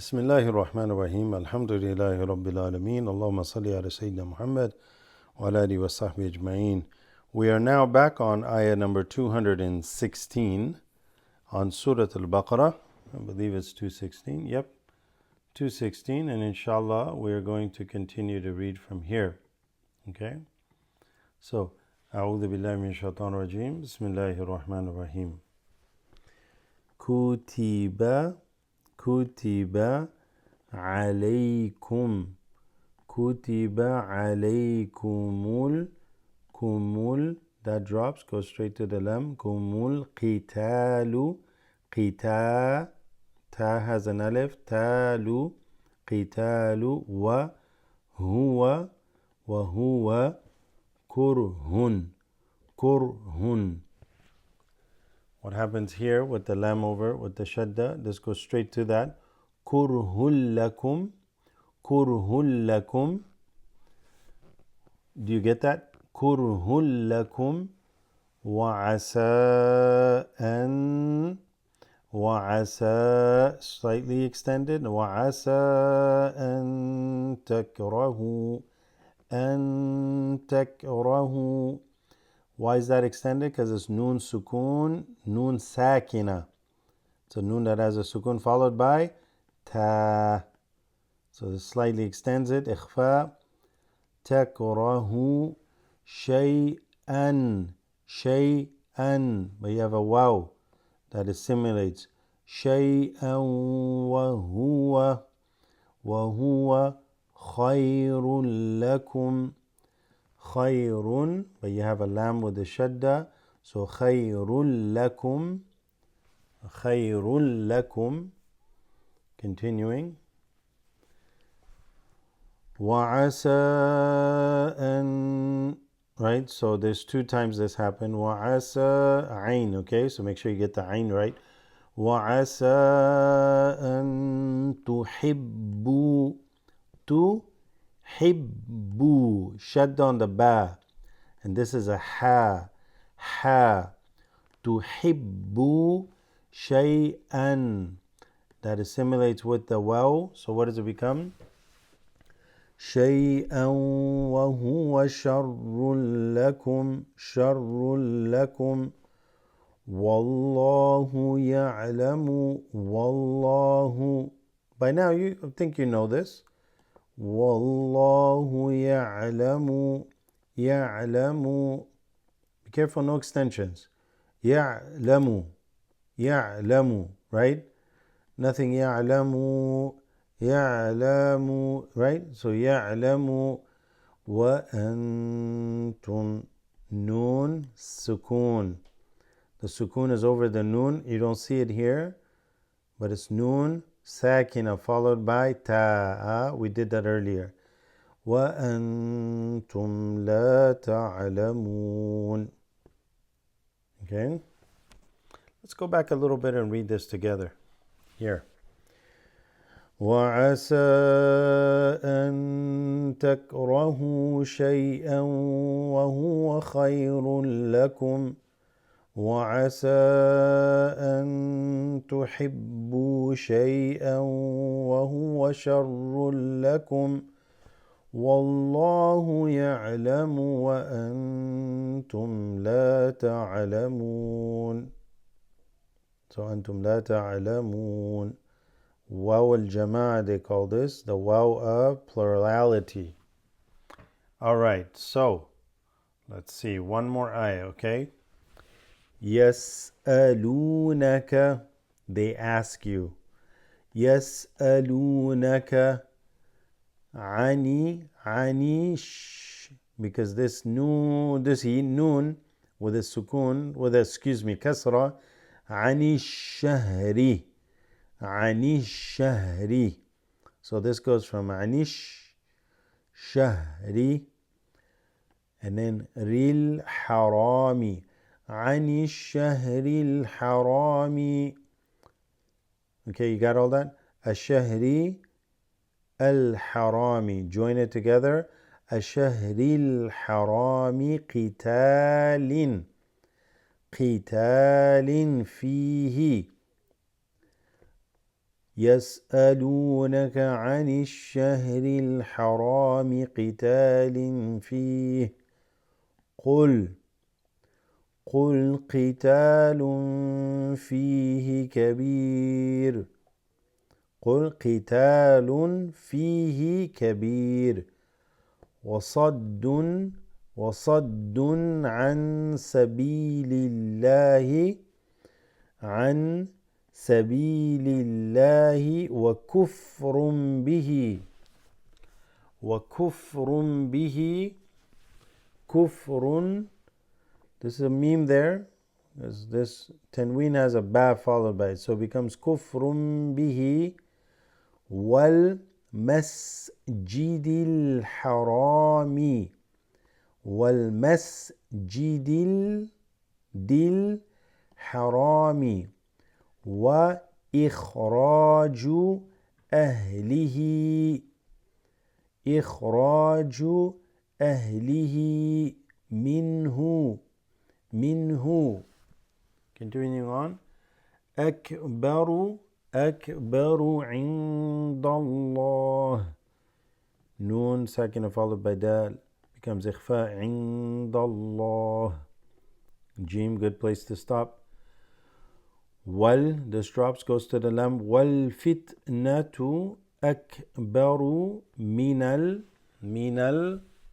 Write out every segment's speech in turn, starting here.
Bismillahir Rahmanir Rahim. Alhamdulillahi Rabbil Alameen. Allahumma salli ala Sayyidina Muhammad wa ala alihi wa sahbihi ajma'een. We are now back on ayah number 216 on Surat al-Baqarah. I believe it's 216. Yep, 216. And inshallah, we are going to continue to read from here. Okay? So, أعوذ بالله من الشيطان الرجيم. بسم الله الرحمن الرحيم. كتب عليكم كمل that drops, goes straight to the lam. Kumul qitalu qita ta has an alif talu qitalu wa huwa kurhun. What happens here with the lam over, with the shadda? This goes straight to that. Kurhul lakum. Do you get that? Kurhul lakum. Wa'asa, slightly extended. Wa'asa an takrahu. Why is that extended? Because it's noon sukoon, noon sakina. It's a noon that has a sukoon followed by ta. So this slightly extends it. Ikhfa. Takrahu shay'an. But you have a waw that assimilates. Shay'an wa huwa khayrun lakum. Khayrun, but you have a lam with the shadda, so khayrul lakum. Continuing. Wa'asa an, right? So there's two times this happened. Wa'asa ayn, okay? So make sure you get the ayn right. Wa'asa an tuhibbu Hibbu, shadda on the ba, and this is a ha. Tuhibbu shay'an, that assimilates with the waw. So what does it become? Shay'an wa huwa sharrun lakum. Wallahu ya'lamu. By now you think you know this. Wallahu ya'lamu. Be careful, no extensions. Ya'lamu, right? Nothing ya'lamu, right? So ya'lamu. Wa antum, noon sukoon. The sukoon is over the noon. You don't see it here, but it's noon sakina followed by ta. We did that earlier. Wa antum la ta'lamun. Okay? Let's go back a little bit and read this together. Here. وَعَسَىٰ أَن تَكْرَهُوا شَيْئًا وَهُوَ خَيْرٌ لَكُمْ وَعَسَىٰ أَن تُحِبُّوا شَيْئًا وَهُوَ شَرٌّ لَكُمْ وَاللَّهُ يَعْلَمُ وَأَنْتُمْ لَا تَعْلَمُونَ. So أَنْتُمْ لَا تَعْلَمُونَ. Waw al-Jama'ah, they call this, the waw of plurality. Alright, so let's see, one more ayah, okay? يَسْأَلُونَكَ, they ask you. يَسْأَلُونَكَ عَنِ because this noon with a sukoon, kasra, عَنِ الشَّهْرِ. So this goes from عَنِ الشَّهْرِ and then رِل حَرَامِ عَنِ الشَّهْرِ الْحَرَامِ. Okay, you got all that? الشَّهْرِ الْحَرَامِ. Join it together. الشَّهْرِ الْحَرَامِ قِتَالٍ فِيهِ يسألونك عن الشهر الحرام قتال فيه قل قتال فيه كبير قل قتال فيه كبير وصد عن سبيل الله وكفر به كفر. This is a meme there. This tanween has a ba followed by it, so it becomes kufrun bihi wal masjidil harami wal masjidil harami wa ikhraju ahlihi minhu. Continuing on. أكبر عند الله. Noon second followed by dal becomes إخفاء عند الله. Jim, good place to stop. Wal, this drops, goes to the lam. والفتنة أكبر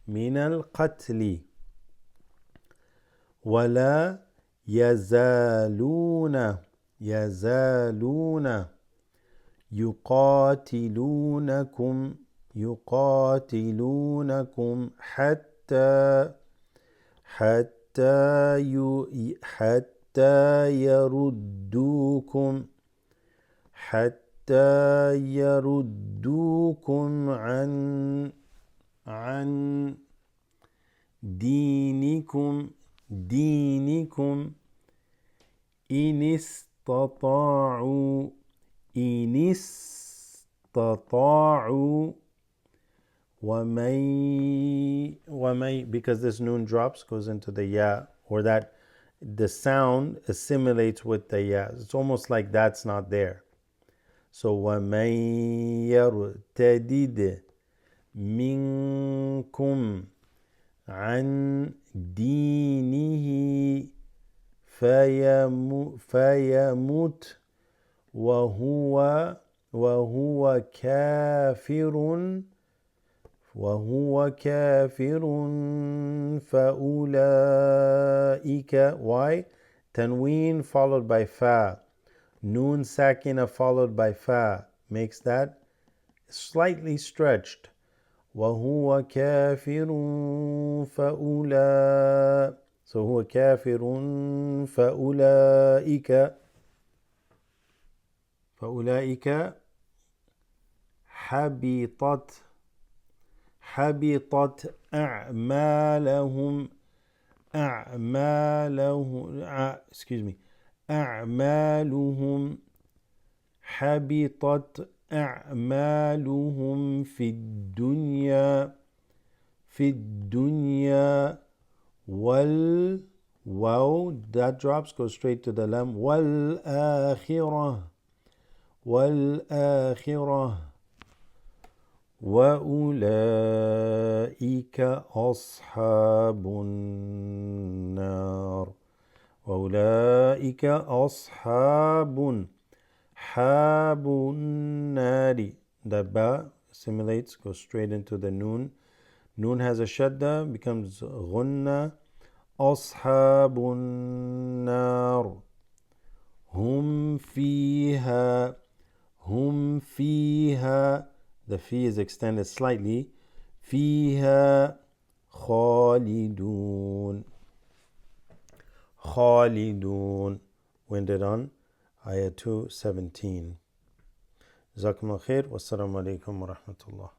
من القتل ولا يزالون يقاتلونكم حتى يردوكم عن دينكم إن استطاعوا ومن because this noon drops goes into the ya, or that the sound assimilates with the ya. It's almost like that's not there. So وَمَن يَرْتَدِدْ مِنكُمْ عن دينه فيمت وهو كافر فأولئك. Why? Tanween followed by fa. Noon sakina followed by fa makes that slightly stretched. وهو كافر so هو كافر فأولئك حبطت أعمالهم حبطت أعمالهم في الدنيا والواو that drops, goes straight to the lam. والآخرة وأولئك أصحاب النار. وأولئك أصحاب النار. The ba assimilates, goes straight into the noon. Noon has a shadda, becomes غنة. أصحاب النار هم فيها. The fi is extended slightly. فيها خالدون. Winded on ayah 217. جزاكم الله خير والسلام عليكم ورحمة الله.